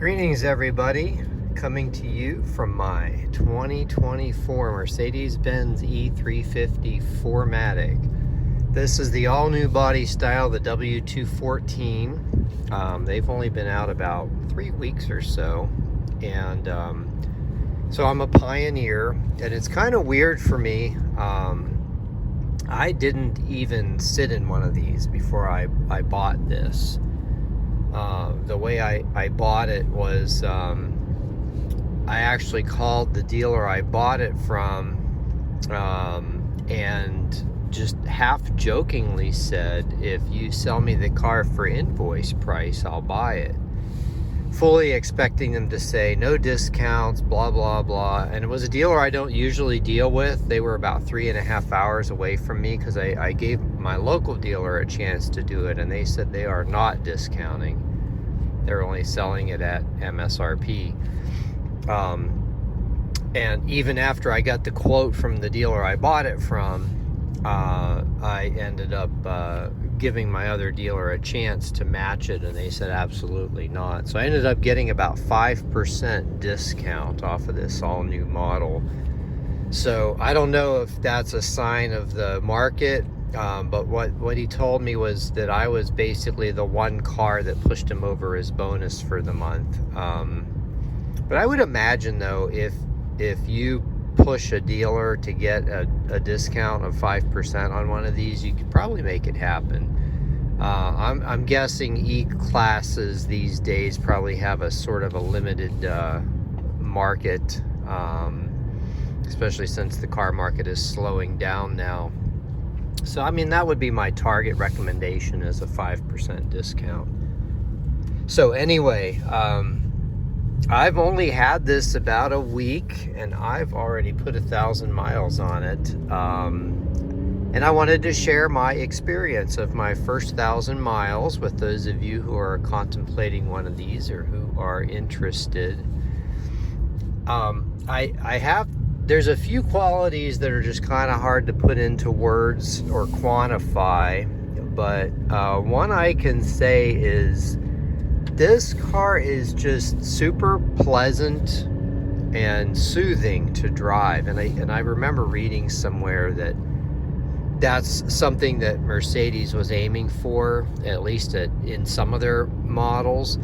Greetings, everybody. Coming to you from my 2024 Mercedes-Benz E350 4Matic. This is the all-new body style, the W214. They've only been out about 3 weeks or so, and so I'm a pioneer, and it's kind of weird for me. I didn't even sit in one of these before I bought this. The way I bought it was I actually called the dealer I bought it from and just half jokingly said, if you sell me the car for invoice price, I'll buy it. Fully expecting them to say no discounts, blah, blah, blah. And it was a dealer I don't usually deal with. They were about 3.5 hours away from me because I gave my local dealer a chance to do it, and they said they are not discounting. They're only selling it at MSRP. And even after I got the quote from the dealer I bought it from, I ended up giving my other dealer a chance to match it, and they said absolutely not. So I ended up getting about 5% discount off of this all-new model. So I don't know if that's a sign of the market, but what he told me was that I was basically the one car that pushed him over his bonus for the month. But I would imagine, though, if you push a dealer to get a discount of 5% on one of these, you could probably make it happen. I'm guessing E-classes these days probably have a sort of a limited market, especially since the car market is slowing down now. So, I mean, that would be my target recommendation, as a 5% discount. So anyway, I've only had this about a week, and I've already put 1,000 miles on it. And I wanted to share my experience of my first 1,000 miles with those of you who are contemplating one of these or who are interested. There's a few qualities that are just kind of hard to put into words or quantify, but one I can say is this car is just super pleasant and soothing to drive. And I remember reading somewhere that that's something that Mercedes was aiming for, at least in some of their models.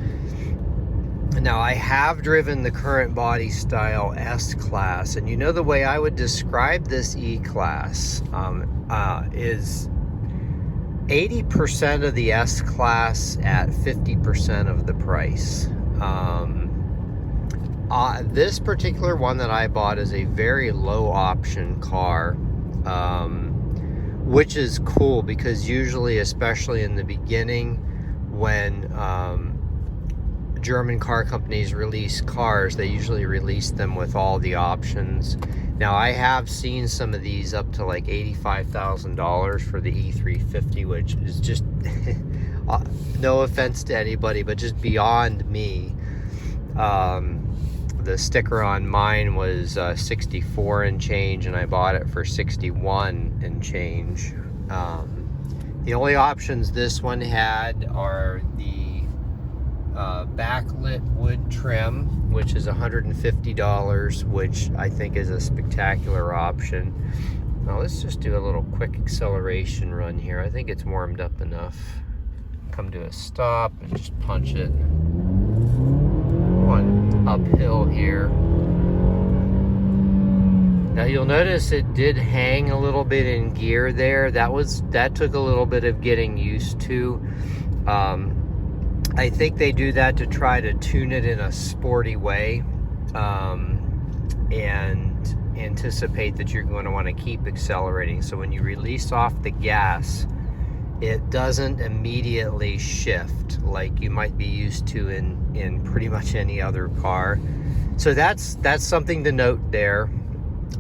Now, I have driven the current body style S-Class, and you know, the way I would describe this E-Class is 80% of the S-Class at 50% of the price. This particular one that I bought is a very low option car, which is cool because usually, especially in the beginning, when German car companies release cars, they usually release them with all the options. Now, I have seen some of these up to like $85,000 for the E350, which is just no offense to anybody, but just beyond me. The sticker on mine was 64 and change, and I bought it for 61 and change. The only options this one had are the backlit wood trim, which is $150, which I think is a spectacular option. Now let's just do a little quick acceleration run here. I think it's warmed up enough. Come to a stop and just punch it. One uphill here. Now you'll notice it did hang a little bit in gear there. That took a little bit of getting used to. I think they do that to try to tune it in a sporty way, and anticipate that you're going to want to keep accelerating. So when you release off the gas, it doesn't immediately shift like you might be used to in pretty much any other car. So that's something to note there.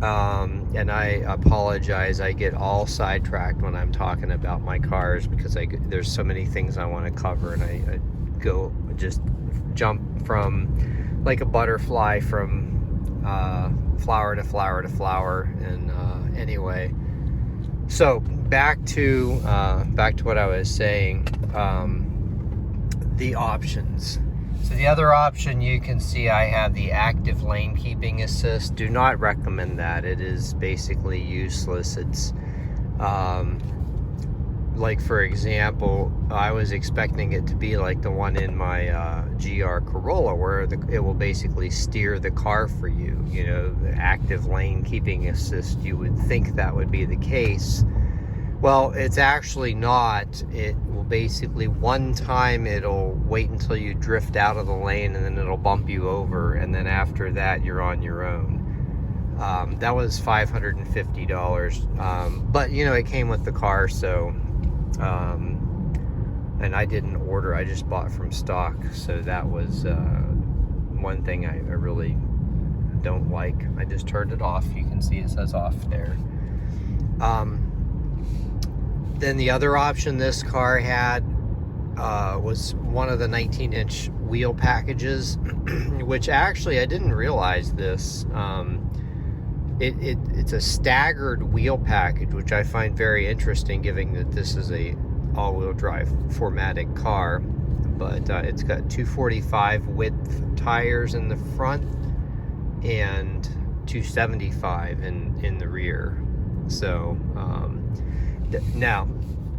And I apologize, I get all sidetracked when I'm talking about my cars because there's so many things I want to cover, and I go just jump from like a butterfly from flower to flower to flower. And anyway, so back to what I was saying, the options. So the other option, you can see I have the active lane keeping assist. Do not recommend that. It is basically useless. It's like, for example, I was expecting it to be like the one in my GR Corolla, where it will basically steer the car for you. You know, the active lane keeping assist, you would think that would be the case. Well, it's actually not. It will basically, one time it'll wait until you drift out of the lane, and then it'll bump you over, and then after that you're on your own. That was $550, but you know, it came with the car, so and I didn't order, I just bought from stock, so that was one thing I really don't like. I just turned it off. You can see it says off there. Then the other option this car had was one of the 19-inch wheel packages, which actually I didn't realize this. It's a staggered wheel package, which I find very interesting, given that this is a all-wheel drive 4Matic car. But it's got 245 width tires in the front and 275 in the rear. So now,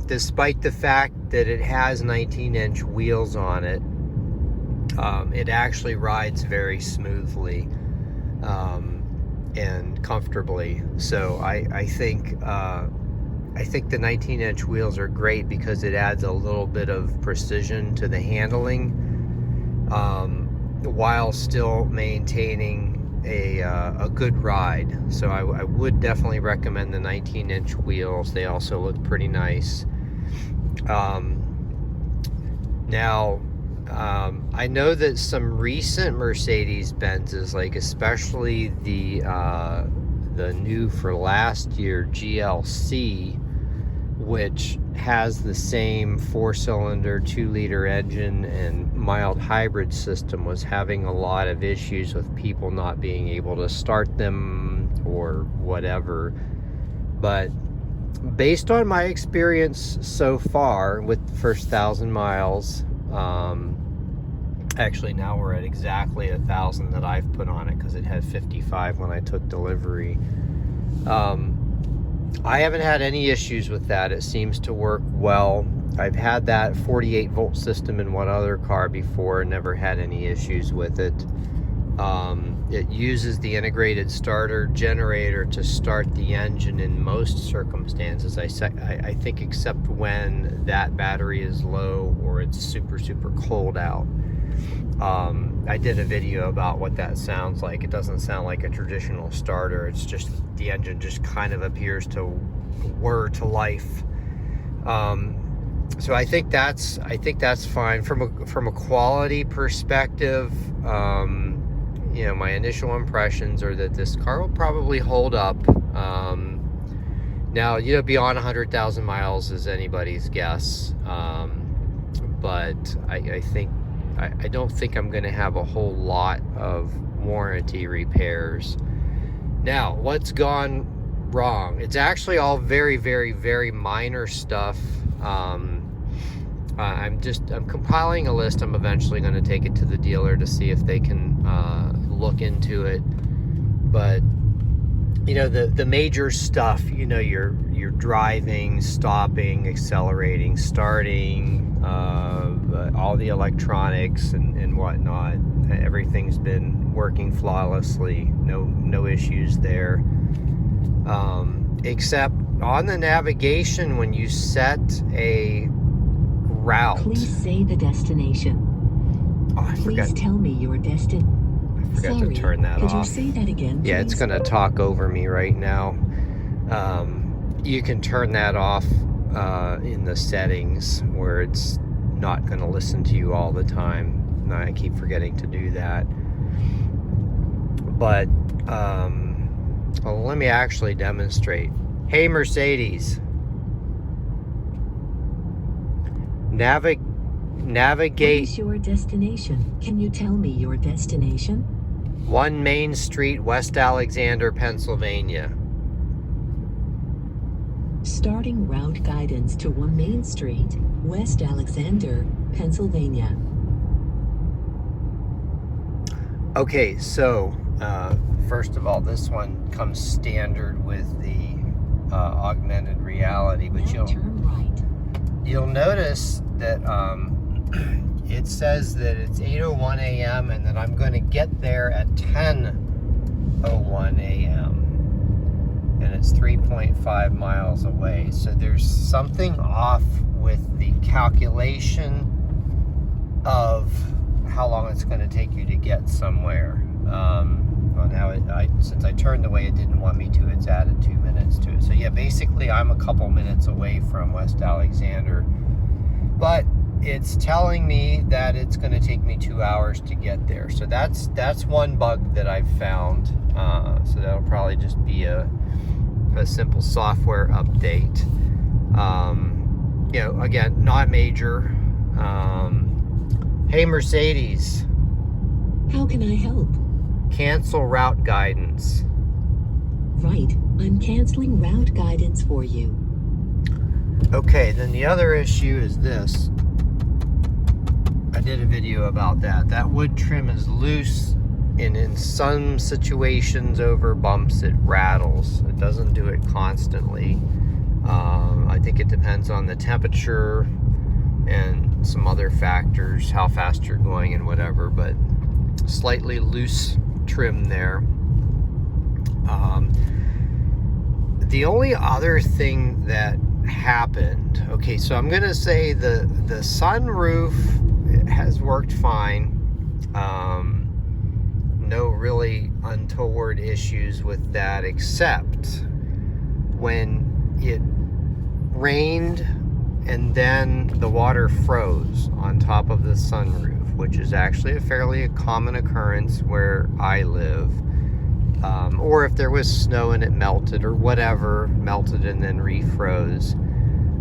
despite the fact that it has 19-inch wheels on it, it actually rides very smoothly and comfortably. So I think the 19-inch wheels are great because it adds a little bit of precision to the handling, while still maintaining a good ride. So I would definitely recommend the 19-inch wheels. They also look pretty nice. Now, I know that some recent Mercedes Benzes, like especially the new for last year GLC, which has the same 4-cylinder 2-liter engine and mild hybrid system, was having a lot of issues with people not being able to start them or whatever. But based on my experience so far with the first 1,000 miles, actually now we're at exactly 1,000 that I've put on it, because it had 55 when I took delivery. I haven't had any issues with that. It seems to work well. I've had that 48 volt system in one other car before and never had any issues with it. It uses the integrated starter generator to start the engine in most circumstances. I think except when that battery is low or it's super cold out. I did a video about what that sounds like. It doesn't sound like a traditional starter. It's just the engine just kind of appears to whir to life. So I think that's fine from a quality perspective. You know, my initial impressions are that this car will probably hold up. Now, you know, beyond 100,000 miles is anybody's guess, but I don't think I'm going to have a whole lot of warranty repairs. Now, what's gone wrong? It's actually all very minor stuff. I'm compiling a list. I'm eventually going to take it to the dealer to see if they can look into it. But you know, the major stuff, you know, you're driving, stopping, accelerating, starting, all the electronics and whatnot, everything's been working flawlessly. No issues there, except on the navigation when you set a route. Please say the destination. Oh, I forgot. Please tell me your destination. I forgot to turn that off. Could you say that again, please? Yeah, it's going to talk over me right now. You can turn that off in the settings where it's not going to listen to you all the time. I keep forgetting to do that. But well, let me actually demonstrate. Hey, Mercedes. Navigate. What is your destination? Can you tell me your destination? 1 Main Street, West Alexander, Pennsylvania. Starting route guidance to 1 Main Street, West Alexander, Pennsylvania. Okay, so first of all, this one comes standard with the augmented reality, but Turn right. you'll notice that it says that it's 8:01 a.m. and that I'm going to get there at 10:01 a.m. and it's 3.5 miles away. So there's something off with the calculation of how long it's going to take you to get somewhere. Well, now since I turned the way it didn't want me to, it's added 2 minutes to it. So yeah, basically I'm a couple minutes away from West Alexander, but it's telling me that it's going to take me 2 hours to get there. So that's one bug that I've found. So that'll probably just be a simple software update. You know, again, not major. Hey Mercedes, How can I help? cancel route guidance. Right, I'm canceling route guidance for you. Okay, then the other issue is this. I did a video about that. That wood trim is loose, and in some situations over bumps it rattles. It doesn't do it constantly. I think it depends on the temperature and some other factors, how fast you're going and whatever, but slightly loose trim there. The only other thing that happened, okay, so I'm gonna say the sunroof has worked fine. No really untoward issues with that, except when it rained and then the water froze on top of the sunroof, which is actually a fairly common occurrence where I live. Or if there was snow and it melted or whatever, melted and then refroze.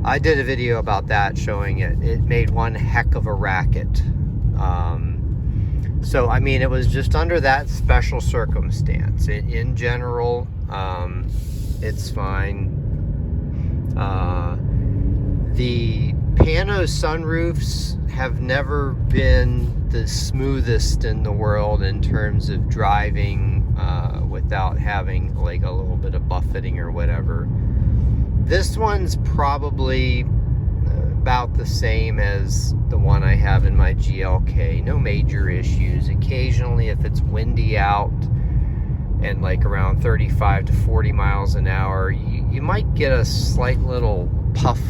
I did a video about that showing it. It made one heck of a racket. So, I mean, it was just under that special circumstance. In general, it's fine. The Pano sunroofs have never been the smoothest in the world in terms of driving without having like a little bit of buffeting or whatever. This one's probably about the same as the one I have in my GLK. No major issues. Occasionally, if it's windy out and like around 35 to 40 miles an hour, you might get a slight little puff,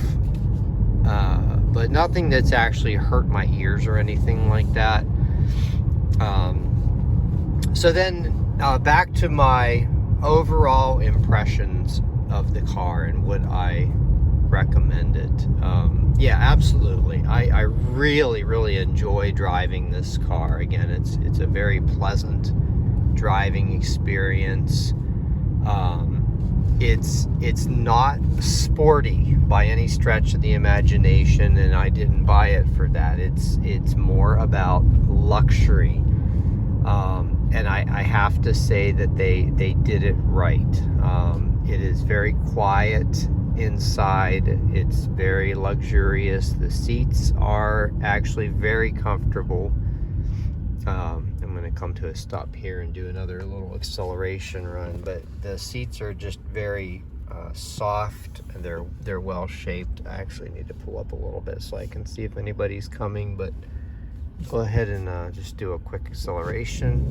but nothing that's actually hurt my ears or anything like that. So then back to my overall impressions of the car and would I recommend it. Yeah, absolutely. I really enjoy driving this car. Again, it's a very pleasant driving experience. It's not sporty by any stretch of the imagination, and I didn't buy it for that. It's more about luxury. And I have to say that they did it right. It is very quiet inside. It's very luxurious. The seats are actually very comfortable. I'm going to come to a stop here and do another little acceleration run, but the seats are just very soft, and they're well shaped. I actually need to pull up a little bit so I can see if anybody's coming, but go ahead and just do a quick acceleration.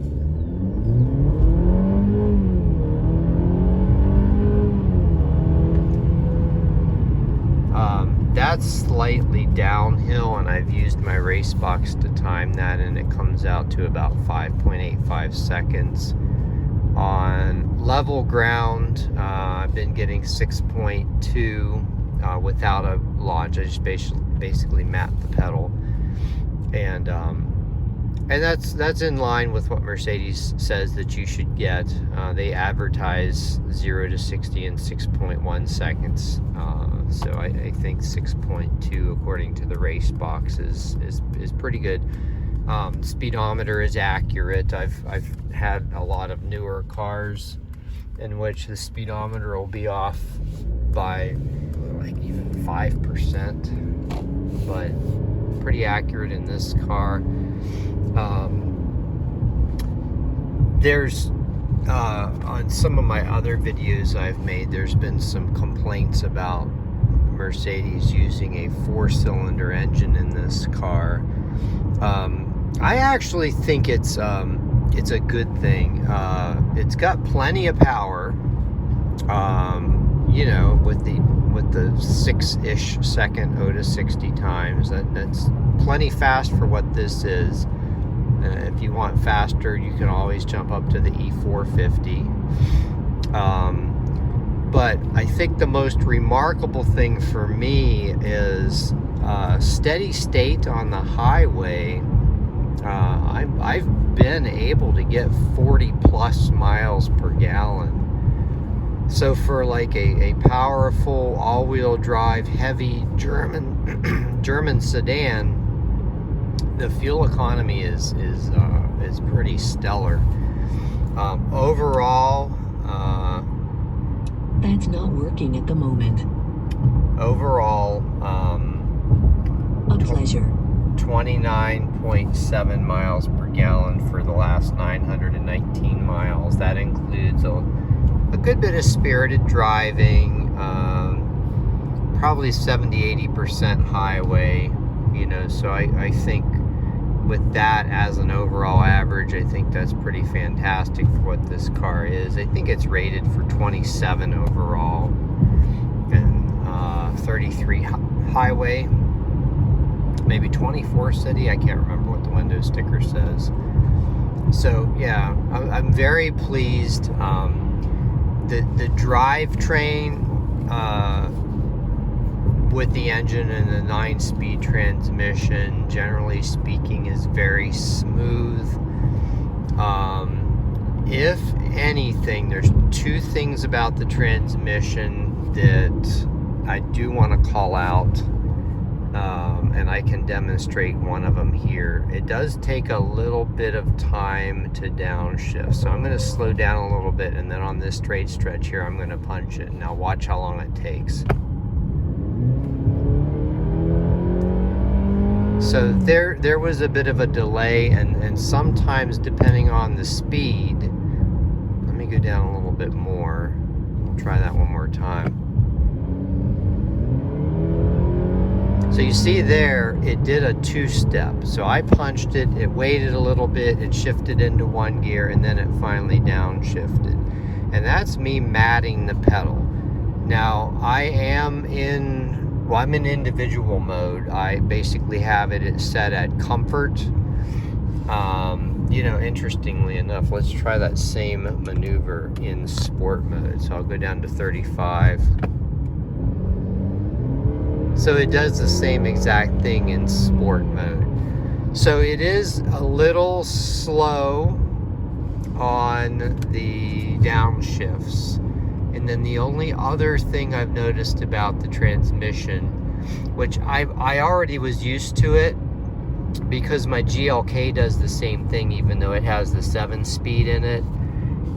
That's slightly downhill, and I've used my race box to time that, and it comes out to about 5.85 seconds. On level ground, I've been getting 6.2 without a launch. I just basically mapped the pedal, and that's in line with what Mercedes says that you should get. They advertise 0 to 60 in 6.1 seconds. So I think 6.2, according to the race box, is pretty good. Speedometer is accurate. I've had a lot of newer cars in which the speedometer will be off by like even 5%, but pretty accurate in this car. there's on some of my other videos I've made, there's been some complaints about Mercedes using a 4-cylinder engine in this car. I actually think it's a good thing. It's got plenty of power. You know, with the 6-ish second 0 to 60 times, that's plenty fast for what this is. If you want faster, you can always jump up to the E450. But I think the most remarkable thing for me is steady state on the highway. I've been able to get 40 plus miles per gallon. So for like a powerful all-wheel drive heavy German sedan, the fuel economy is pretty stellar. Overall, that's not working at the moment. Overall, a pleasure. 29.7 miles per gallon for the last 919 miles. That includes a good bit of spirited driving, probably 70-80% highway, you know, so I think with that as an overall average, I think that's pretty fantastic for what this car is. I think it's rated for 27 overall and 33 highway, maybe 24 city. I can't remember what the window sticker says. So yeah, I'm very pleased. The drivetrain with the engine and the 9-speed transmission, generally speaking, is very smooth. If anything, there's 2 things about the transmission that I do want to call out, and I can demonstrate one of them here. It does take a little bit of time to downshift, so I'm going to slow down a little bit, and then on this straight stretch here, I'm going to punch it. Now watch how long it takes. So there was a bit of a delay, and sometimes depending on the speed, let me go down a little bit more. I'll try that one more time. So you see there, it did a 2-step. So I punched it, it waited a little bit, it shifted into 1 gear, and then it finally downshifted. And that's me matting the pedal. Now I'm in individual mode. I basically have it set at comfort. You know, interestingly enough, let's try that same maneuver in sport mode. So I'll go down to 35. So it does the same exact thing in sport mode. So it is a little slow on the downshifts. And then the only other thing I've noticed about the transmission, which I already was used to it because my GLK does the same thing even though it has the 7-speed in it,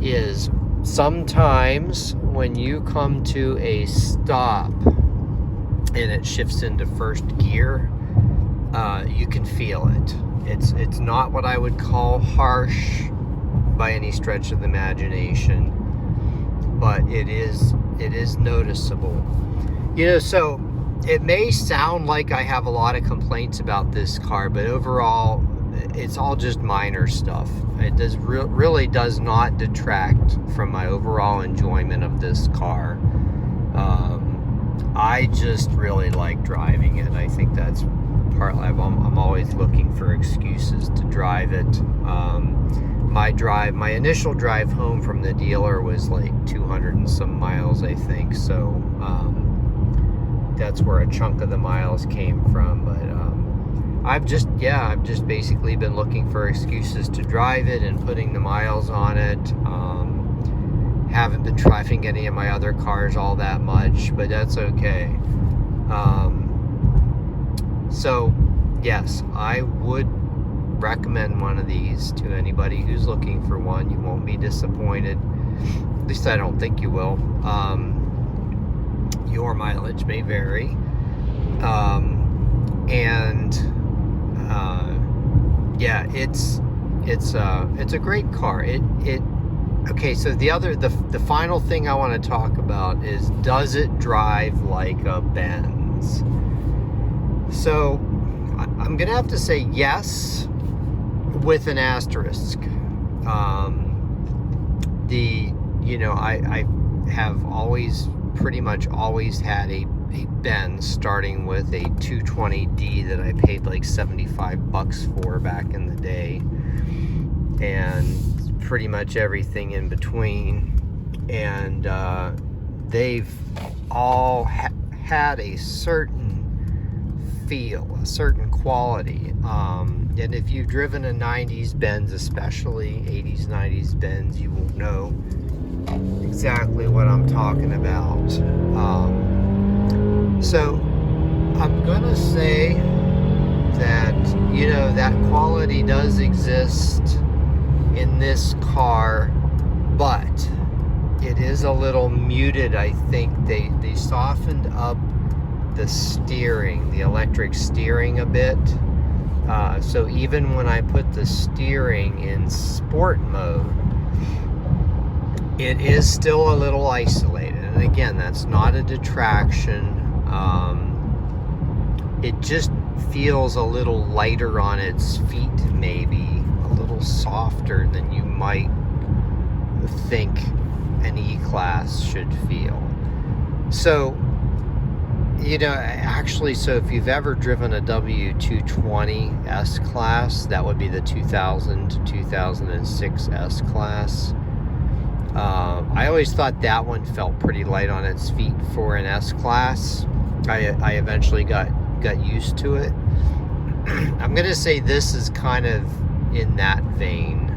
is sometimes when you come to a stop and it shifts into first gear, you can feel it. It's not what I would call harsh by any stretch of the imagination, but it is noticeable. You know, so it may sound like I have a lot of complaints about this car, but overall it's all just minor stuff. It really does not detract from my overall enjoyment of this car. I just really like driving it. I think that's partly, I'm always looking for excuses to drive it. My initial drive home from the dealer was like 200 and some miles, I think. So that's where a chunk of the miles came from. But I've just basically been looking for excuses to drive it and putting the miles on it. Haven't been driving any of my other cars all that much, but that's okay. So yes, I would recommend one of these to anybody who's looking for one. You won't be disappointed. At least I don't think you will. Your mileage may vary. Yeah, it's a great car. Okay, so the final thing I want to talk about is, does it drive like a Benz? So I'm gonna have to say yes, with an asterisk. I have pretty much always had a Benz, starting with a 220D that I paid like $75 for back in the day, and pretty much everything in between. And they've all had a certain feel, a certain quality. And if you've driven a 90s Benz, especially 80s, 90s Benz, you will know exactly what I'm talking about. So I'm gonna say that, that quality does exist in this car, but it is a little muted. I think they softened up the steering, the electric steering, a bit. So even when I put the steering in sport mode, it is still a little isolated. And again, that's not a detraction. It just feels a little lighter on its feet, maybe a little softer than you might think an E-Class should feel. So, actually, so if you've ever driven a W214 S-Class, that would be the 2000 to 2006 S-Class. I always thought that one felt pretty light on its feet for an S-Class. I eventually got used to it. I'm gonna say this is kind of in that vein.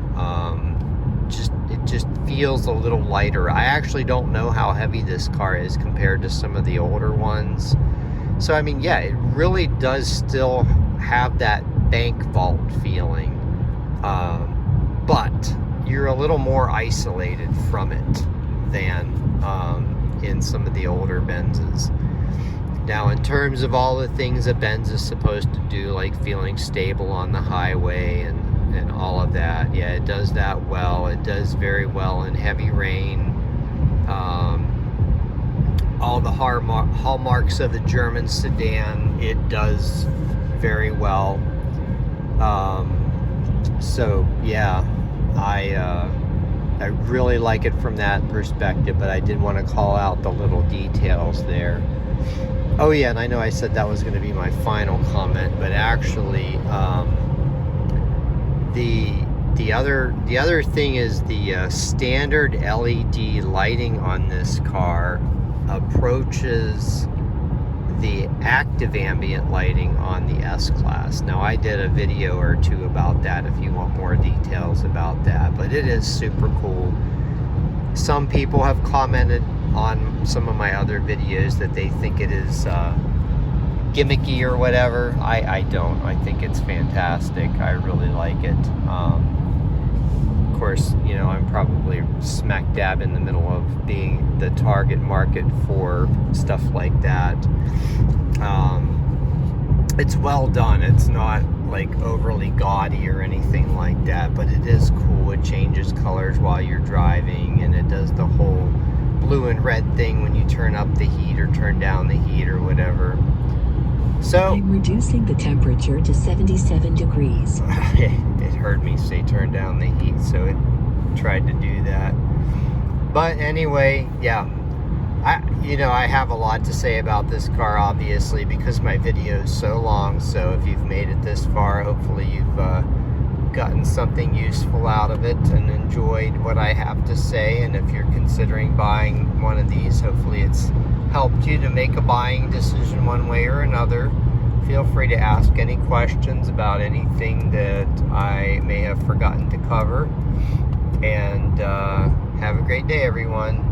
It just feels a little lighter. I actually don't know how heavy this car is compared to some of the older ones. So I mean, yeah, it really does still have that bank vault feeling, but you're a little more isolated from it than in some of the older Benzes. Now, in terms of all the things a Benz is supposed to do, like feeling stable on the highway and all of that, yeah, it does that well. It does very well in heavy rain. All the hallmarks of a German sedan, it does very well. So yeah, I really like it from that perspective, but I did want to call out the little details there. Oh yeah, and I know I said that was going to be my final comment, but actually, the other thing is the standard LED lighting on this car approaches the active ambient lighting on the S-Class. Now, I did a video or two about that if you want more details about that, but it is super cool. Some people have commented on some of my other videos that they think it is gimmicky or whatever. I don't. I think it's fantastic. I really like it. Of course, I'm probably smack dab in the middle of being the target market for stuff like that. It's well done. It's not like overly gaudy or anything like that, but it is cool. It changes colors while you're driving, and it does the whole blue and red thing when you turn up the heat or turn down the heat or whatever. So I'm reducing the temperature to 77 degrees. It heard me say turn down the heat, so it tried to do that. But anyway, yeah, I have a lot to say about this car, obviously, because my video is so long. So if you've made it this far, hopefully you've gotten something useful out of it and enjoyed what I have to say. And if you're considering buying one of these, hopefully it's helped you to make a buying decision one way or another. Feel free to ask any questions about anything that I may have forgotten to cover. And have a great day, everyone.